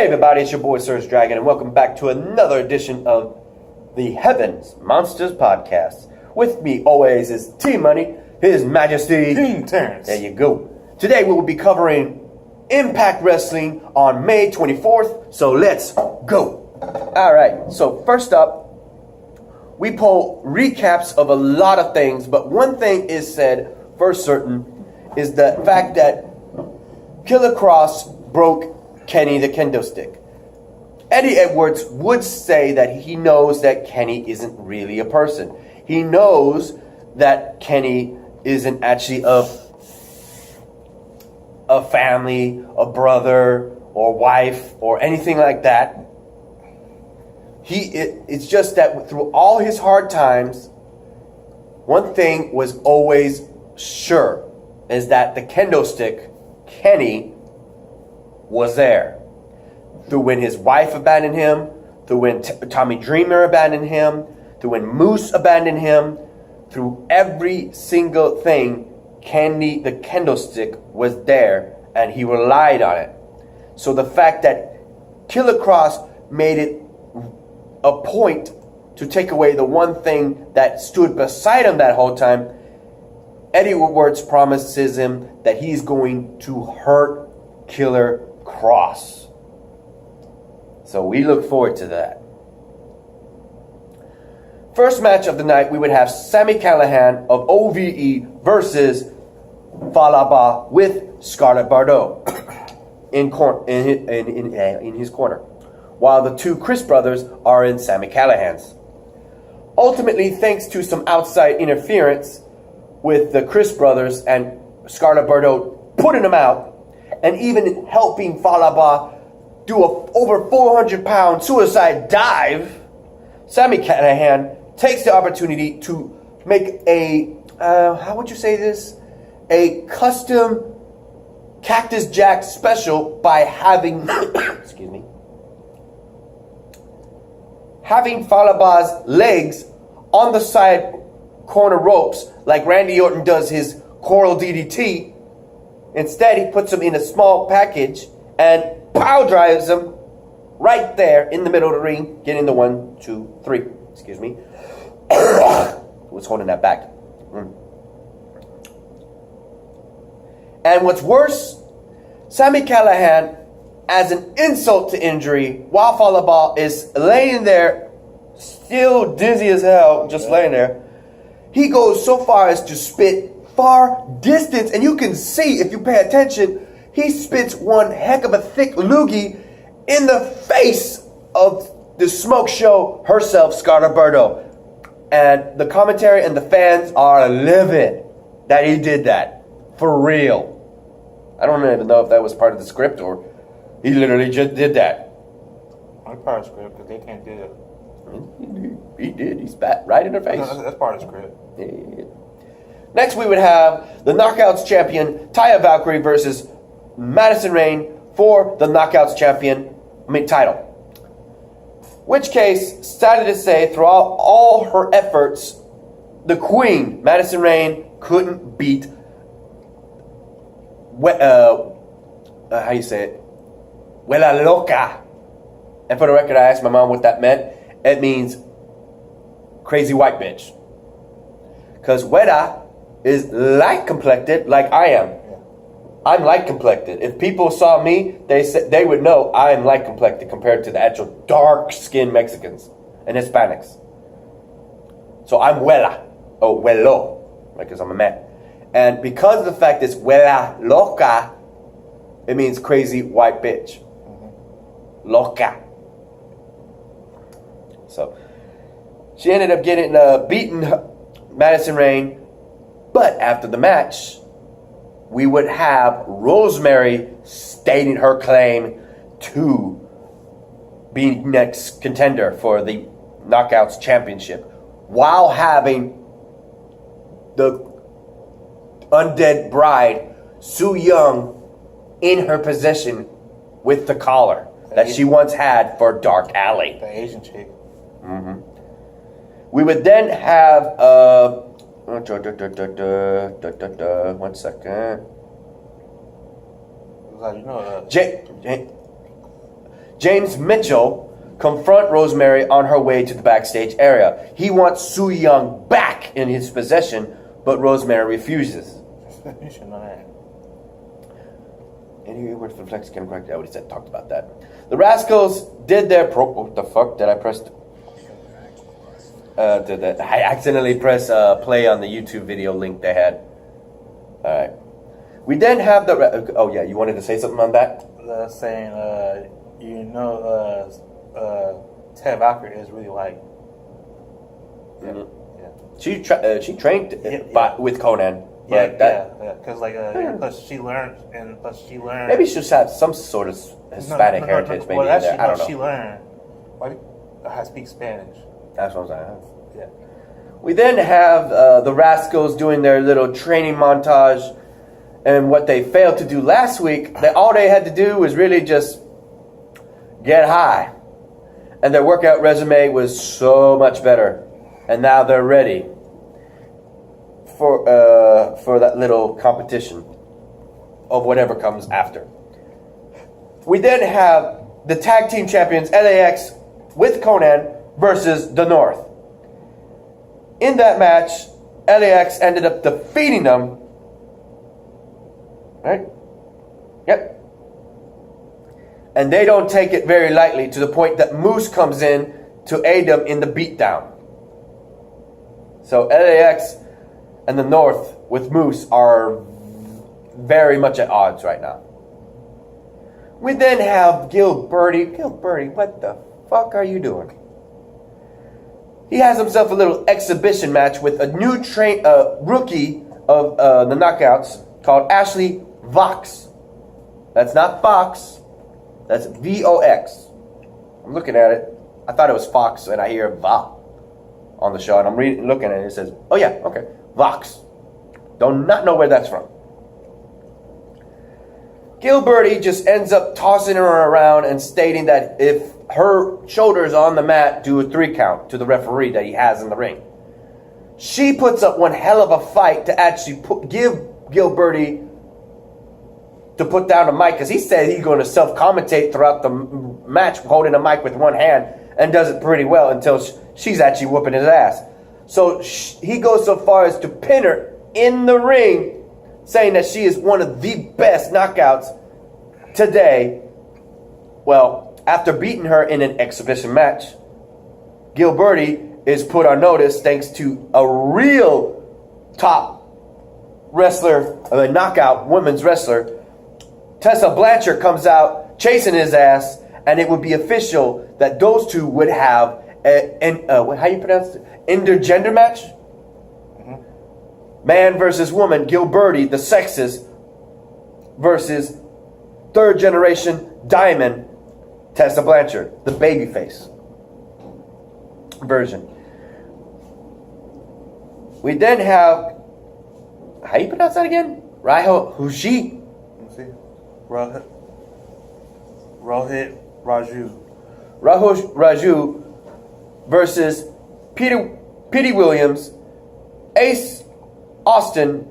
Hey everybody, it's your boy SergDragon, and welcome back to another edition of the Heavens Monsters Podcast. With me always is T-Money, His Majesty King Terence. There you go. Today we will be covering Impact Wrestling on May 24th, so let's go. Alright, so first up, we pull recaps of a lot of things, but one thing is said for certain is the fact that Killer Cross broke Kenny the kendo stick. Eddie Edwards would say that he knows that Kenny isn't really a person. He knows that Kenny isn't actually a family, a brother, or wife, or anything like that. It's just that through all his hard times, one thing was always sure, is that the kendo stick, Kenny, was there. Through when his wife abandoned him, through when Tommy Dreamer abandoned him, through when Moose abandoned him, through every single thing, Kenny the kendo stick was there and he relied on it. So the fact that Killer Cross made it a point to take away the one thing that stood beside him that whole time, Eddie Edwards promises him that he's going to hurt Killer Cross. So we look forward to that. First match of the night, we would have Sami Callihan of OVE versus Falaba with Scarlett Bordeaux in his corner, while the two Chris brothers are in Sami Callihan's. Ultimately, thanks to some outside interference with the Chris brothers and Scarlett Bordeaux putting them out, and even helping Falaba do a over 400-pound suicide dive, Sami Callihan takes the opportunity to make a, how would you say this? A custom Cactus Jack special by having, excuse me, having Falaba's legs on the side corner ropes like Randy Orton does his Coral DDT. Instead, he puts them in a small package and power drives them right there in the middle of the ring, getting the 1, 2, 3. Excuse me. Was holding that back. And what's worse, Sami Callihan, as an insult to injury, while Falaba is laying there, still dizzy as hell, just laying there, he goes so far as to spit far distance, and you can see if you pay attention, he spits one heck of a thick loogie in the face of the smoke show herself, Scarlett Bordeaux. And the commentary and the fans are livid that he did that. For real. I don't even know if that was part of the script or he literally just did that. That's part of the script because they can't do it. He did. He spat right in her face. That's part of the script. Yeah. Next, we would have the Knockouts champion, Taya Valkyrie, versus Madison Rayne for the Knockouts title. Which case, sad to say, throughout all her efforts, the Queen, Madison Rayne, couldn't beat, how you say it? Huela Loca. And for the record, I asked my mom what that meant. It means crazy white bitch. Because Huela is light complected like I am. I'm light complected. If people saw me, they would know I am light complected compared to the actual dark skinned Mexicans and Hispanics. So I'm Huela. Oh, Huelo. Because I'm a man. And because of the fact it's Huela Loca, it means crazy white bitch. Loca. So she ended up getting beaten Madison Rayne. But after the match, we would have Rosemary stating her claim to be next contender for the Knockouts Championship, while having the undead bride, Su Yung, in her possession with the collar that she once had for Dark Alley. The Asian chick. Mm-hmm. We would then have 1 second. You know, James Mitchell confront Rosemary on her way to the backstage area. He wants Su Yung back in his possession, but Rosemary refuses. You should know that. Any word for flex can correct. I already said talked about that. The Rascals did their what the fuck did I press? I accidentally pressed play on the YouTube video link they had. All right. We then have the. Oh yeah, you wanted to say something on that? Saying, Ted Valkyrie is really like. Mm-hmm. Yeah. She trained with Conan. Yeah, Right? That, because plus she learned. maybe she just had some sort of Hispanic heritage. Maybe well, in there. actually, I don't know. she learned. I speak Spanish. That's what I'm saying. Yeah. We then have the Rascals doing their little training montage, and what they failed to do last week, all they had to do was really just get high, and their workout resume was so much better, and now they're ready for that little competition of whatever comes after. We then have the tag team champions LAX with Conan versus the North. In that match, LAX ended up defeating them. Right? Yep. And they don't take it very lightly, to the point that Moose comes in to aid them in the beatdown. So LAX and the North with Moose are very much at odds right now. We then have Gilberti. Gilberti, what the fuck are you doing? He has himself a little exhibition match with a new rookie of the Knockouts called Ashley Vox. That's not Fox. That's Vox. I'm looking at it. I thought it was Fox, and I hear Va on the show, and I'm looking at it, and it says, oh yeah, okay, Vox. Do not know where that's from. Gilberti just ends up tossing her around and stating that if her shoulders on the mat, do a 3 count to the referee that he has in the ring. She puts up one hell of a fight to actually give Gilberti to put down the mic, because he said he's going to self-commentate throughout the match, holding the mic with one hand, and does it pretty well until she's actually whooping his ass. So he goes so far as to pin her in the ring, saying that she is one of the best knockouts today. Well, after beating her in an exhibition match, Gilberti is put on notice thanks to a real top wrestler, a knockout women's wrestler. Tessa Blanchard comes out chasing his ass, and it would be official that those two would have how you pronounce it? Intergender match? Mm-hmm. Man versus woman, Gilberti, the sexist, versus third generation Diamond, Tessa Blanchard, the babyface version. We then have, how you pronounce that again? Raiho Hushi. Let's see. Rohit Raju. Rahosh Raju versus Petey Williams, Ace Austin,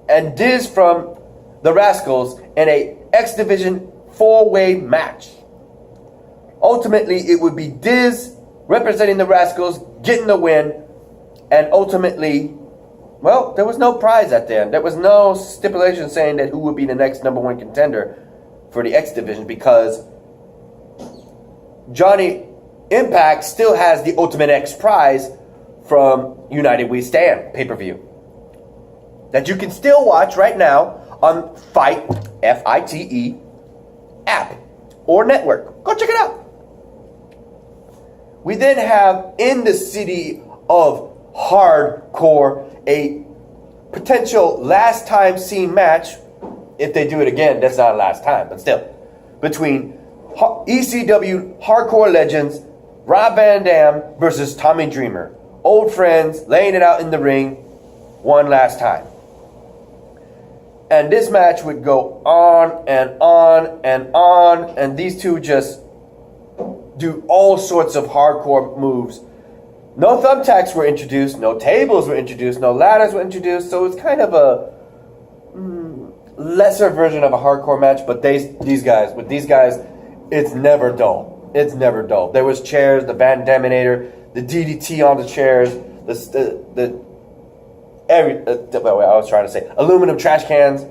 and Diz from the Rascals in a X Division 4-way match. Ultimately, it would be Diz representing the Rascals, getting the win, and ultimately, well, there was no prize at the end. There was no stipulation saying that who would be the next #1 contender for the X Division, because Johnny Impact still has the Ultimate X prize from United We Stand pay-per-view that you can still watch right now on Fight, F-I-T-E, app or network. Go check it out. We then have in the city of Hardcore a potential last time seen match, if they do it again, that's not last time, but still, between ECW Hardcore Legends Rob Van Dam versus Tommy Dreamer. Old friends laying it out in the ring one last time. And this match would go on and on and on, and these two just do all sorts of hardcore moves. No thumbtacks were introduced, no tables were introduced, no ladders were introduced, so it's kind of a lesser version of a hardcore match. But these guys, it's never dull. It's never dull. There was chairs, the Van Daminator, the DDT on the chairs, aluminum trash cans.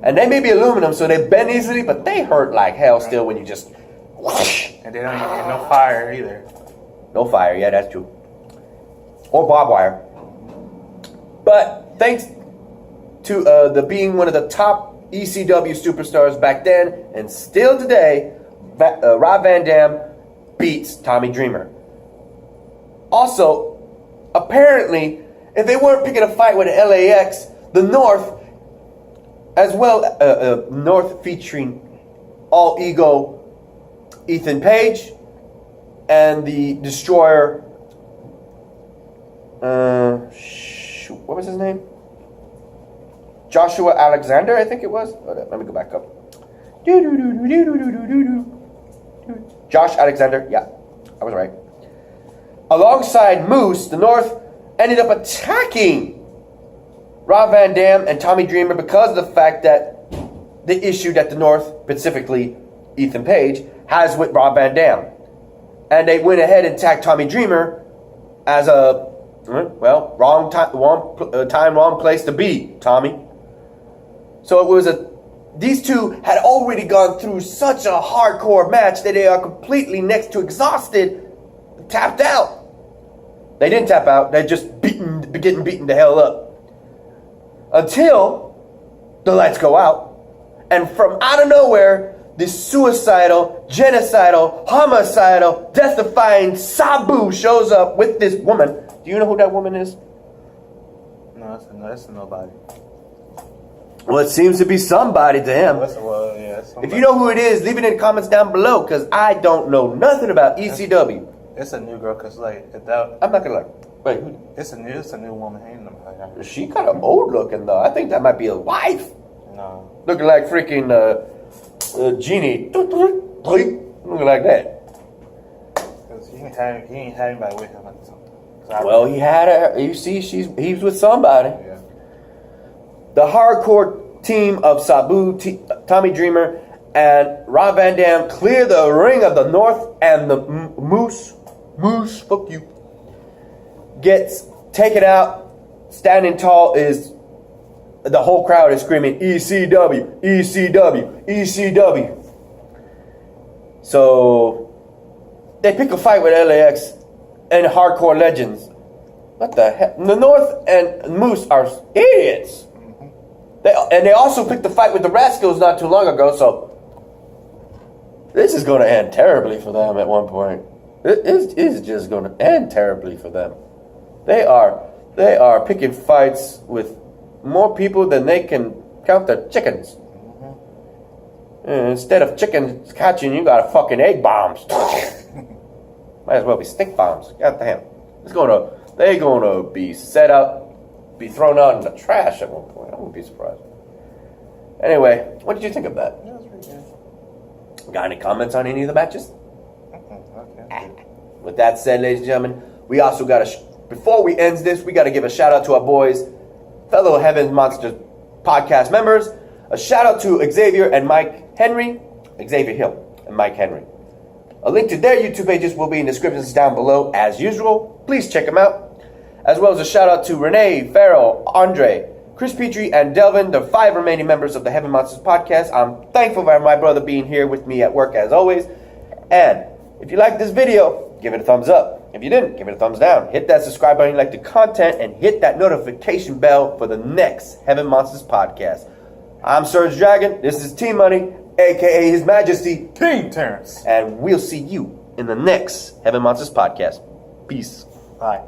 And they may be aluminum, so they bend easily, but they hurt like hell still when you just whoosh. And they don't even get no fire either. No fire, yeah, that's true. Or barbed wire. But thanks to the being one of the top ECW superstars back then and still today, Rob Van Dam beats Tommy Dreamer. Also, apparently, if they weren't picking a fight with LAX, the North, as well, North featuring All Ego Ethan Page and the Destroyer, what was his name? Joshua Alexander, I think it was. Let me go back up. Josh Alexander, yeah, I was right. Alongside Moose, the North ended up attacking Rob Van Dam and Tommy Dreamer because of the fact that the issue that the North, specifically Ethan Page, has with Rob Van Dam. And they went ahead and attacked Tommy Dreamer as a, well, wrong time, wrong place to be, Tommy. So it was these two had already gone through such a hardcore match that they are completely next to exhausted, tapped out. They didn't tap out, they're just getting beaten the hell up. Until the lights go out, and from out of nowhere, this suicidal, genocidal, homicidal, death-defying Sabu shows up with this woman. Do you know who that woman is? No, that's nobody. Well, it seems to be somebody to him. If you know who it is, leave it in the comments down below, because I don't know nothing about ECW. It's a new girl, because like I'm not gonna lie. Wait, who? It's a new woman. Ain't nobody. She kind of old looking though. I think that might be a wife. No. Looking like freaking Genie. Looking like that. Cause he ain't had anybody with him at the time. Well, he had her. You see, he's with somebody. Yeah. The hardcore team of Sabu, Tommy Dreamer, and Rob Van Dam clear the ring of the North, and the Moose, fuck you, gets taken out. Standing tall is the whole crowd is screaming ECW, ECW, ECW. So they pick a fight with LAX and Hardcore Legends. What the heck? The North and Moose are idiots. They also picked the fight with the Rascals not too long ago, so this is going to end terribly for them at one point. It is just going to end terribly for them. They are picking fights with more people than they can count their chickens. And instead of chickens catching, you got fucking egg bombs. Might as well be stink bombs. God damn. They're gonna be set up, be thrown out in the trash at one point. I wouldn't be surprised. Anyway, what did you think of that? Yeah, that's pretty good. Got any comments on any of the matches? Okay. With that said, ladies and gentlemen, we also got before we end this, we got to give a shout out to our boys, fellow Heaven Monsters podcast members. A shout out to Xavier and Mike Henry, Xavier Hill and Mike Henry. A link to their YouTube pages will be in the descriptions down below as usual. Please check them out. As well as a shout out to Renee, Farrell, Andre, Chris Petrie, and Delvin, the 5 remaining members of the Heaven Monsters podcast. I'm thankful for my brother being here with me at work as always. And if you liked this video, give it a thumbs up. If you didn't, give it a thumbs down. Hit that subscribe button if you like the content, and hit that notification bell for the next Heaven Monsters podcast. I'm SergDragon. This is T-Money, a.k.a. His Majesty, King Terence. and we'll see you in the next Heaven Monsters podcast. Peace. Bye.